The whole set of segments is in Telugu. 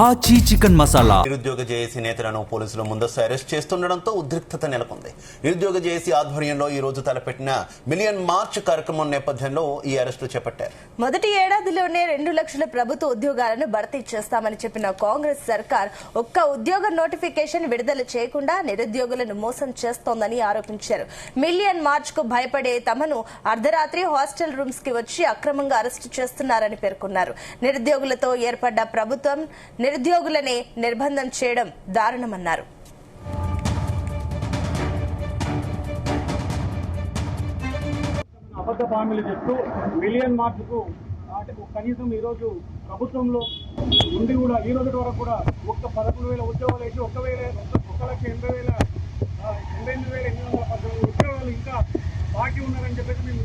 ఆచి చికెన్ మసాలా. నిరుద్యోగ జేఏసీ నేతలను పోలీసులు ముందస్తు అరెస్ట్ చేస్తుండటంతో ఉద్రిక్తత నెలకొంది. నిరుద్యోగ జేఏసీ ఆధ్వర్యంలో ఈ రోజు తలపెట్టిన మిలియన్ మార్చ్ కార్యక్రమం నేపథ్యంలో ఈ అరెస్టులు చేపట్టారు. మొదటి ఏడాదిలోనే 2 లక్షల ప్రభుత్వ ఉద్యోగాలను భర్తీ చేస్తామని చెప్పిన కాంగ్రెస్ సర్కార్ ఒక్క ఉద్యోగ నోటిఫికేషన్ విడుదల చేయకుండా నిరుద్యోగులను మోసం చేస్తోందని ఆరోపించారు. మిలియన్ మార్చ్ కు భయపడే తమను అర్ధరాత్రి హాస్టల్ రూమ్స్ కి వచ్చి అక్రమంగా అరెస్టు చేస్తున్నారని పేర్కొన్నారు. నిరుద్యోగులతో ఏర్పడ్డ ప్రభుత్వం నిరుద్యోగులనే నిర్బంధం చేయడం దారుణమన్నారు. అబద్ధ హామీలు చెప్తూ మిలియన్ మార్చుకు కనీసం ఈరోజు ప్రభుత్వంలో ఉండి కూడా ఈ రోజు వరకు కూడా 11,000 ఉద్యోగాలు వేసి 1,88,818 ఉద్యోగాలు ఇంకా బాకీ ఉన్నారని చెప్పేసి మేము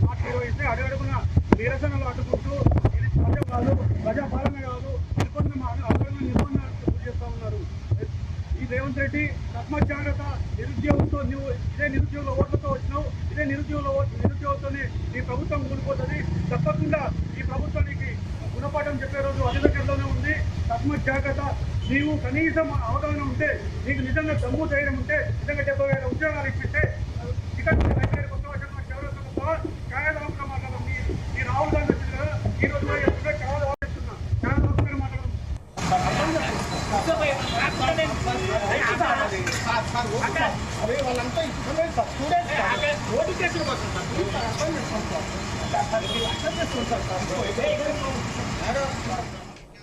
మార్చి నిర్వహిస్తే అడుగడుగున నిరసనలు అడ్డుకుంటూ ఇది సహజం కాదు, ప్రజాపాలన కాదు, నిర్బంధాలు గురి చేస్తా ఉన్నారు. ఈ రేవంత్ రెడ్డి తస్మాత్ జాగ్రత్త, నిరుద్యోగంతో నువ్వు ఇదే నిరుద్యోగుల ఓట్లతో వచ్చినావు, ఇదే నిరుద్యోగంతోనే ఈ ప్రభుత్వం కూలిపోతుంది. తప్పకుండా ఈ ప్రభుత్వానికి గుణపాఠం చెప్పే రోజు అతి దగ్గరలోనే ఉంది. తస్మాత్ జాగ్రత్త. నీవు కనీసం అవగాహన ఉంటే, నీకు నిజంగా దమ్ము ధైర్యం ఉంటే, నిజంగా 70,000 ఉద్యోగాలు ఇప్పిస్తే టికెట్ కొత్త వర్షం చాలా మాట్లాడడం. నీ రాహుల్ గాంధీ వచ్చింది కదా, ఈ రోజు చాలా ఆలోచిస్తున్నా, చాలా లోపల మాట్లాడడం. వాళ్ళంతా నోటిఫికేషన్